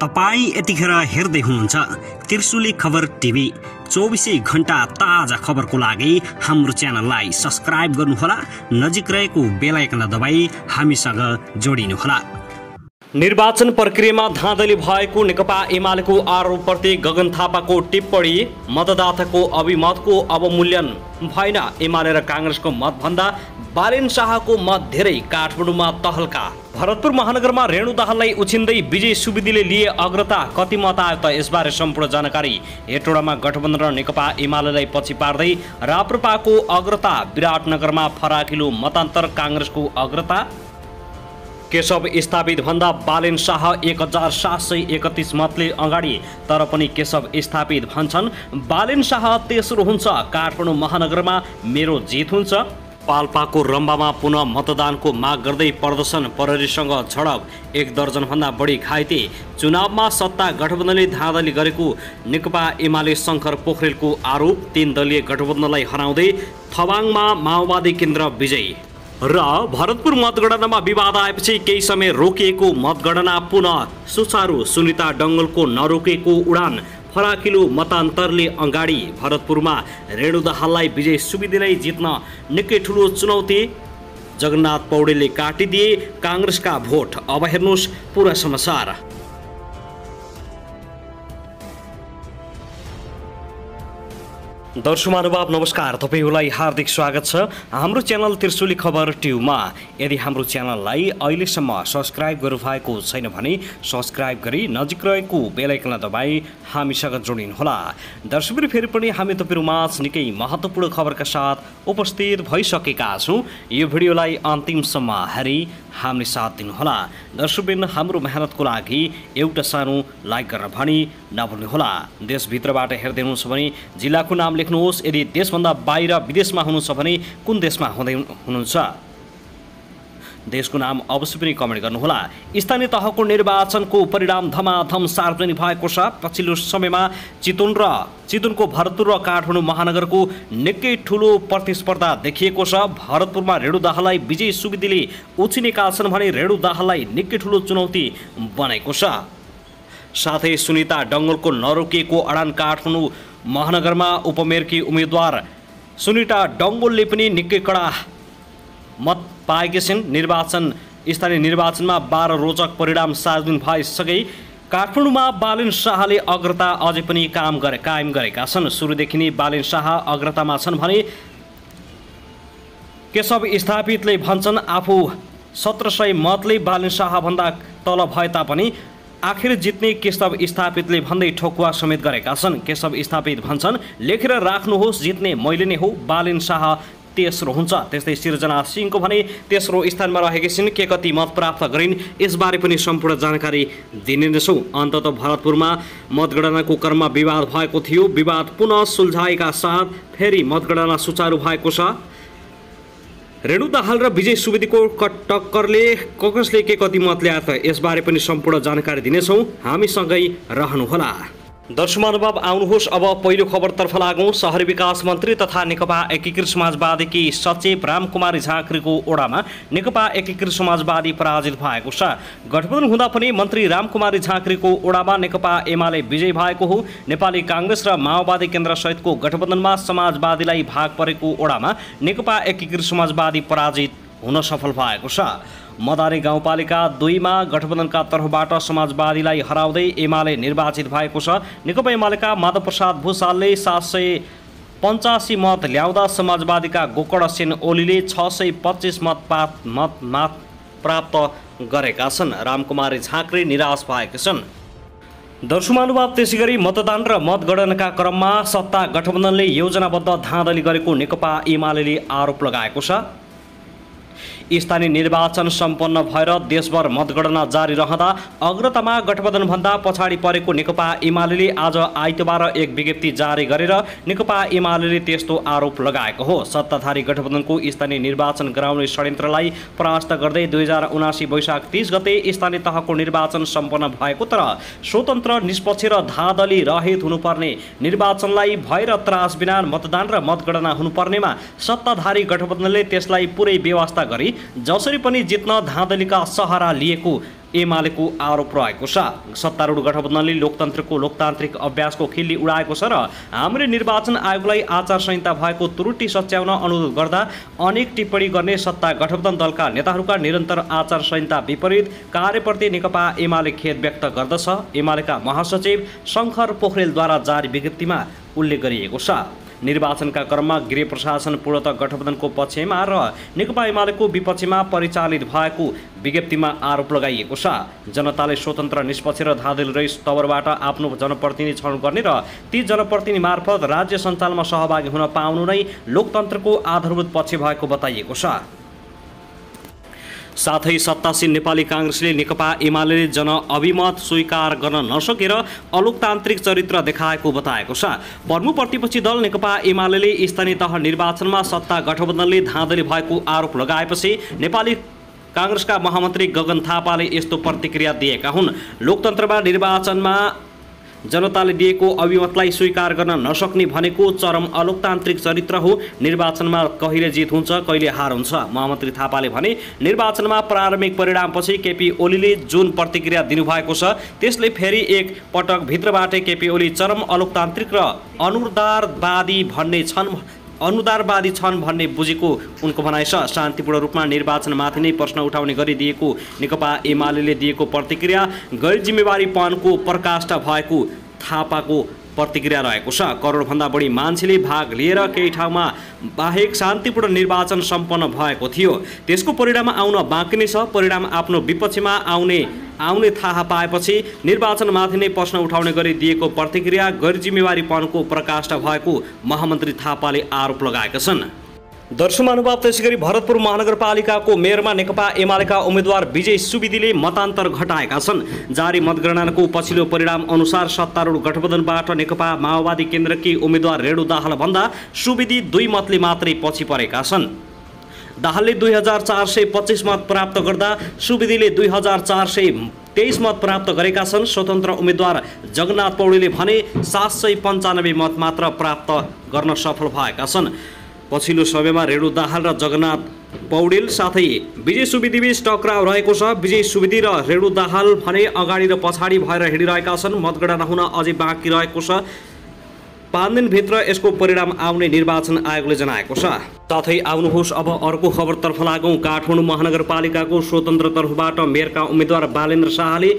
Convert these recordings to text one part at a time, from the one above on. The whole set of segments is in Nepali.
तपाई यतिखेर हेर्दै हुनुहुन्छ त्रिशुली खबर टिभी। 24 घण्टा ताजा खबरको लागि हाम्रो च्यानललाई सब्स्क्राइब गर्नुहोला, नजिक रहेको बेल आइकन दबाई हामीसँग जोडिनुहोला। निर्वाचन प्रक्रियामा धाँधली भएको नेकपा एमालेको आरोपप्रति गगन थापाको टिप्पणी। मतदाताको अभिमतको अवमूल्यन भएन। एमाले र कांग्रेसको मतभन्दा बालेन शाहको मत धेरै। काठमाडौँमा तहल्का। भरतपुर महानगरमा रेणु दाहाललाई उछिन्दै विजय सुवेदीले लिए अग्रता। कति मत आयो त यसबारे सम्पूर्ण जानकारी। हेटौडामा गठबन्धन र नेकपा एमालेलाई पछि पार्दै राप्रपाको अग्रता। विराटनगरमा फराकिलो मतान्तर, कांग्रेसको अग्रता। केशव स्थापित भन्दा बालेन शाह 1731 मतले अगाडि, तर पनि केशव स्थापित भन्छन् बालेन शाह तेस्रो हुन्छ। काठमाडौँ महानगरमा मेरो जित हुन्छ। पाल्पाको रम्बामा पुनः मतदानको माग गर्दै प्रदर्शन, प्रहरीसँग झडप। 1 दर्जन भन्दा बढी घाइते। चुनावमा सत्ता गठबन्धनले धाँधली गरेको नेकपा एमाले शङ्कर पोखरेलको आरोप। 3 दलीय गठबन्धनलाई हराउँदै थवाङमा माओवादी केन्द्र विजयी। र भरतपुर मतगणनामा विवाद आएपछि केही समय रोकिएको मतगणना पुनः सुचारू। सुनिता डङ्गलको नरोकेको उडान, फराकिलो मतान्तरले अगाडि। भरतपुरमा रेणु दाहाललाई विजय सुवेदीलाई जित्न निकै ठुलो चुनौती। जगन्नाथ पौडेलले काटिदिए कांग्रेसका भोट। अब हेर्नुहोस् पुरा समाचार। दर्शक महानुभाव नमस्कार, तपाईलाई हार्दिक स्वागत छ हाम्रो च्यानल त्रिशुली खबर ट्युबमा। यदि हाम्रो च्यानललाई अहिलेसम्म सब्स्क्राइब गर्नुभएको छैन भने सब्स्क्राइब गरी नजिक रहेको बेल आइकन दबाई हामीसँग जोडिनुहोला। दर्शकहरू, फेरि पनि हामी तपाईहरुमाझ निकै महत्त्वपूर्ण खबरका साथ उपस्थित भइसकेका छौं। यो भिडियोलाई अन्तिमसम्म हेरी हामीले साथ दिनुहोला। दर्शकबिन, हाम्रो मेहनतको लागि एउटा सानो लाइक गर्न भनी नभुल्नुहोला। देशभित्रबाट हेर्दै हुनुहुन्छ भने जिल्लाको नाम लेख्नुहोस्। यदि देशभन्दा बाहिर विदेशमा हुनुहुन्छ भने कुन देशमा हुनुहुन्छ देशको नाम अवश्य पनि कमेन्ट गर्नुहोला। स्थानीय तहको निर्वाचनको परिणाम धमाधम सार्वजनिक भएको छ। पछिल्लो समयमा चितवनको भरतपुर र काठमाडौँ महानगरको निकै ठूलो प्रतिस्पर्धा देखिएको छ। भरतपुरमा रेणु दाहाललाई विजय सुवेदीले उछिनेका छन् भने रेणु दाहाललाई निकै ठूलो चुनौती बनेको छ। साथै सुनिता डङ्गलको नरोकिएको अडान। काठमाडौँ महानगरमा उपमेयरकी उम्मेदवार सुनिता डङ्गलले पनि निकै कडा मत पाएकी छिन्। स्थानीय निर्वाचनमा 12 रोचक परिणाम सार्वजनिक भइसके। काठमाडौँमा बालेन शाहले अग्रता अझै पनि कायम गरेका छन्। सुरुदेखि नै बालेन शाह अग्रतामा छन् भने केशव स्थापितले भन्छन् आफू 1700 मतले बालेन शाह भन्दा तल भए तापनि आखिर जित्ने केशव स्थापितले भन्दै ठोकुवा समेत गरेका छन्। केशव स्थापित भन्छन् लेखेर राख्नुहोस्, जित्ने मैले नै हो, बालेन शाह तेस्रो हुन्छ। त्यस्तै सिर्जना सिंहको भने तेस्रो स्थानमा रहेकी छिन्। के कति मत प्राप्त गरिन् यसबारे पनि सम्पूर्ण जानकारी दिने नै छौँ। अन्ततः भरतपुरमा मतगणनाको क्रममा विवाद भएको थियो। विवाद पुनः सुल्झाएका साथ फेरि मतगणना सुचारू भएको छ। रेणु दाहाल र विजय सुवेदीको टक्करले कसले के कति मत ल्याए त यसबारे पनि सम्पूर्ण जानकारी दिनेछौँ। हामीसँगै रहनुहोला। दर्शक महानुभाव, आउनुहोस् अब पहिलो खबरतर्फ लागौँ। शहरी विकास मन्त्री तथा नेकपा एकीकृत समाजवादीकी सचिव रामकुमारी झाँक्रीको ओडामा नेकपा एकीकृत समाजवादी पराजित भएको छ। गठबन्धन हुँदा पनि मन्त्री रामकुमारी झाँक्रीको ओडामा नेकपा एमाले विजयी भएको हो। नेपाली कांग्रेस र माओवादी केन्द्र सहितको गठबन्धनमा समाजवादीलाई भाग परेको ओडामा नेकपा एकीकृत समाजवादी पराजित हुन सफल भएको छ। मदारी गाउँपालिका 2 मा गठबन्धनका तर्फबाट समाजवादीलाई हराउँदै एमाले निर्वाचित भएको छ। नेकपा एमालेका माधव प्रसाद भूषालले 785 मत ल्याउँदा समाजवादीका गोकर्ण सेन ओलीले 625 मत प्राप्त गरेका छन्। रामकुमारी झाँक्री निराश भएका छन्। दर्शक महानुभाव, त्यसैगरी मतदान र मतगणनाका क्रममा सत्ता गठबन्धनले योजनाबद्ध धाँधली गरेको नेकपा एमालेले आरोप लगाएको छ। स्थानीय निर्वाचन सम्पन्न भएर देशभर मतगणना जारी रहँदा अग्रतामा गठबन्धनभन्दा पछाडि परेको नेकपा एमाले आज आइतबार एक विज्ञप्ति जारी गरेर नेकपा एमाले त्यस्तो आरोप लगाएको हो। सत्ताधारी गठबन्धनको स्थानीय निर्वाचन गराउने षड्यन्त्रलाई परास्त गर्दै 2079 वैशाख 30 गते स्थानीय तहको निर्वाचन सम्पन्न भएको, तर स्वतन्त्र, निष्पक्ष र धाँधली रहित हुनुपर्ने निर्वाचनलाई भएर त्रास बिना मतदान र मतगणना हुनुपर्नेमा सत्ताधारी गठबन्धनले त्यसलाई पुरै व्यवस्था गरी जसरी पनि जित्न धाँधलीका सहारा लिएको एमालेको आरोप रहेको छ। सत्तारूढ गठबन्धनले लोकतन्त्रको लोकतान्त्रिक अभ्यासको खिल्ली उडाएको छ र हाम्रो निर्वाचन आयोगलाई आचार संहिता भएको त्रुटि सच्याउन अनुरोध गर्दा अनेक टिप्पणी गर्ने सत्ता गठबन्धन दलका नेताहरूका निरन्तर आचार संहिता विपरीत कार्यप्रति नेकपा एमाले खेद व्यक्त गर्दछ। एमालेका महासचिव शङ्कर पोखरेलद्वारा जारी विज्ञप्तिमा उल्लेख गरिएको छ। निर्वाचनका क्रममा गृह प्रशासन पूर्णतः गठबन्धनको पक्षमा र नेकपा एमालेको विपक्षमा परिचालित भएको विज्ञप्तिमा आरोप लगाइएको छ। जनताले स्वतन्त्र निष्पक्ष र धाँधली रहित तवरबाट आफ्नो जनप्रतिनिधि छनौट गर्ने र ती जनप्रतिनिधि मार्फत राज्य सञ्चालनमा सहभागी हुन पाउनु नै लोकतन्त्रको आधारभूत पक्ष भएको बताइएको छ। साथै सत्तासीन नेपाली काङ्ग्रेसले नेकपा एमाले जनअभिमत स्वीकार गर्न नसकेर अलोकतान्त्रिक चरित्र देखाएको बताएको छ। प्रमुख प्रतिपक्षी दल नेकपा एमाले स्थानीय तह निर्वाचनमा सत्ता गठबन्धनले धाँधली भएको आरोप लगाएपछि नेपाली काङ्ग्रेसका महामन्त्री गगन थापाले यस्तो प्रतिक्रिया दिएका हुन्। लोकतन्त्रमा निर्वाचनमा जनताले दिएको अभिमतलाई स्वीकार गर्न नसक्ने भनेको चरम अलोकतान्त्रिक चरित्र हो। निर्वाचनमा कहिले जित हुन्छ कहिले हार हुन्छ। महामन्त्री थापाले भने निर्वाचनमा प्रारम्भिक परिणामपछि केपी ओलीले जुन प्रतिक्रिया दिनुभएको छ त्यसले फेरि एक पटक भित्रबाटै केपी ओली चरम अलोकतान्त्रिक र अनुदारवादी छन् भन्ने बुझेको उनको भनाइ छ। शान्तिपूर्ण रूपमा निर्वाचनमाथि नै प्रश्न उठाउने गरी दिएको नेकपा एमाले दिएको प्रतिक्रिया गैर जिम्मेवारीपनको प्रकाष्ठ भएको थापाको प्रतिक्रिया रहेको छ। करोडभन्दा बढी मान्छेले भाग लिएर केही ठाउँमा बाहेक शान्तिपूर्ण निर्वाचन सम्पन्न भएको थियो। त्यसको परिणाम आउन बाँकी नै छ। परिणाम आफ्नो विपक्षमा आउने थाहा पाएपछि निर्वाचनमाथि नै प्रश्न उठाउने गरी दिएको प्रतिक्रिया गैर जिम्मेवारीपनको प्रकाष्ठ भएको महामन्त्री थापाले आरोप लगाएका छन्। दर्शक महानुभाव, त्यसैगरी भरतपुर महानगरपालिकाको मेयरमा नेकपा एमालेका उम्मेद्वार विजय सुवेदीले मतान्तर घटाएका छन्। जारी मतगणनाको पछिल्लो परिणाम अनुसार सत्तारूढ गठबन्धनबाट नेकपा माओवादी केन्द्रकी उम्मेद्वार रेणु दाहाल भन्दा सुवेदी 2 मतले मात्रै पछि परेका छन्। दाहालले 2425 मत प्राप्त गर्दा सुवेदीले 2423 मत प्राप्त गरेका छन्। स्वतन्त्र उम्मेद्वार जगन्नाथ पौडेलले भने 795 मत मात्र प्राप्त गर्न सफल भएका छन्। पछिल्लो समयमा रेणु दाहाल र जगन्नाथ पौडेल साथै विजय सुवेदीबीच टक्राउ रहेको छ। विजय सुवेदी र रेणु दाहाल भने अगाडि र पछाडि भएर हिँडिरहेका छन्। मतगणना हुन अझै बाँकी रहेको छ। 5 दिनभित्र यसको परिणाम आउने निर्वाचन आयोगले जनाएको छ। साथै आउनुहोस् अब अर्को खबरतर्फ लागौँ। काठमाडौँ महानगरपालिकाको स्वतन्त्र तर्फबाट मेयरका उम्मेद्वार बालेन्द्र शाहले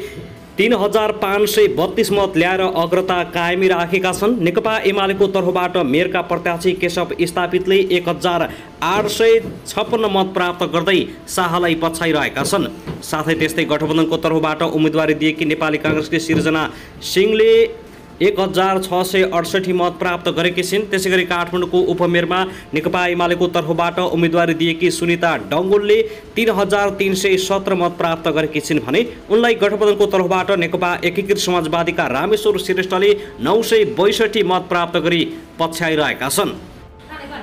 3532 मत ल्याएर अग्रता कायमी राखेका छन्। नेकपा एमालेको तर्फबाट मेयरका प्रत्याशी केशव स्थापितले 1856 मत प्राप्त गर्दै शाहलाई पछाइरहेका छन्। साथै त्यस्तै गठबन्धनको तर्फबाट उम्मेदवारी दिएकी नेपाली काङ्ग्रेसकी सिर्जना सिंहले 1668 मत प्राप्त गरेकी छिन्। त्यसैगरी काठमाडौँको उपमेयरमा नेकपा एमालेको तर्फबाट उम्मेदवारी दिएकी सुनिता डङ्गोलले 3317 मत प्राप्त गरेकी छिन् भने उनलाई गठबन्धनको तर्फबाट नेकपा एकीकृत समाजवादीका रामेश्वर श्रेष्ठले 962 मत प्राप्त गरी पछ्याइरहेका छन्।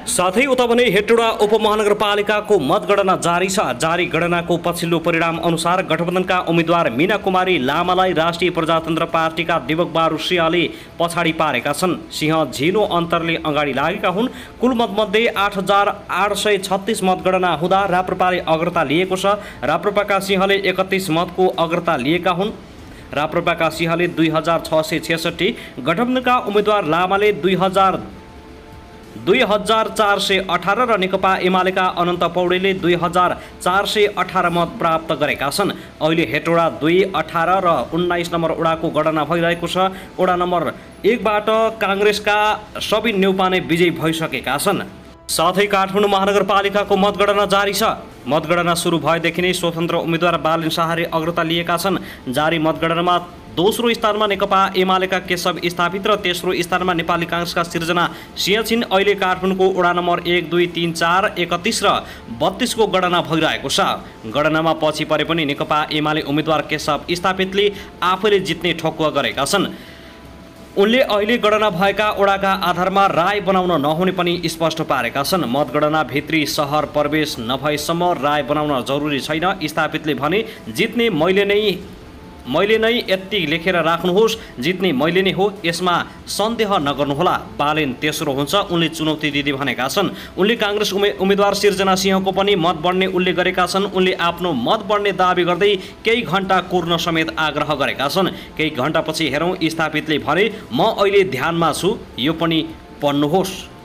साथै उता भने हेटौडा उपमहानगरपालिकाको मतगणना जारी छ। जारी गणनाको पछिल्लो परिणाम अनुसार गठबन्धनका उम्मेद्वार मीना कुमारी लामालाई राष्ट्रिय प्रजातन्त्र पार्टीका दिवकबहादुर सिंहले पछाडि पारेका छन्। सिंह झिनो अन्तरले अगाडि लागेका हुन्। कुल मतमध्ये 8836 मतगणना हुँदा राप्रपाले अग्रता लिएको छ। राप्रपाका सिंहले 31 मतको अग्रता लिएका हुन्। राप्रपाका सिंहले 2666, गठबन्धनका उम्मेद्वार लामाले 2418 र नेकपा एमालेका अनन्त पौडेलले 2418 मत प्राप्त गरेका छन्। अहिले हेटौडा 2, 18 र 19 नम्बर वडाको गणना भइरहेको छ। वडा नम्बर 1बाट काङ्ग्रेसका सबै नेउपाने विजयी भइसकेका छन्। साथै काठमाडौँ महानगरपालिकाको मतगणना जारी छ। मतगणना सुरु भएदेखि नै स्वतन्त्र उम्मेद्वार बालेन्द्र शाहले अग्रता लिएका छन्। जारी मतगणनामा दोस्रो स्थानमा नेकपा एमालेका केशव स्थापित र तेस्रो स्थानमा नेपाली काङ्ग्रेसका सिर्जना सिंह छिन्। अहिले काठमाडौँको वडा नम्बर 1, 2, 3, 4, 31 र 32 को गणना भइरहेको छ। गणनामा पछि परे पनि नेकपा एमाले उम्मेद्वार केशव स्थापितले आफैले जित्ने ठकुवा गरेका छन्। उनले अहिले गणना भएका वडाका आधारमा राय बनाउन नहुने पनि स्पष्ट पारेका छन्। मतगणना भित्री सहर प्रवेश नभएसम्म राय बनाउन जरुरी छैन। स्थापितले भने जित्ने मैले नै यति लेखेर राख्नुहोस्, जित्ने मैले नै हो, यसमा सन्देह नगर्नुहोला। बालेन तेस्रो हुन्छ, उनले चुनौती दिँदै भनेका छन्। उनले काङ्ग्रेस उम्मेद्वार सिर्जना सिंहको पनि मत बढ्ने उल्लेख गरेका छन्। उनले आफ्नो मत बढ्ने दाबी गर्दै केही घण्टा कुर्न समेत आग्रह गरेका छन्। केही घण्टापछि हेरौँ स्थापितले भने, म अहिले ध्यानमा छु, यो पनि पढ्नुहोस्।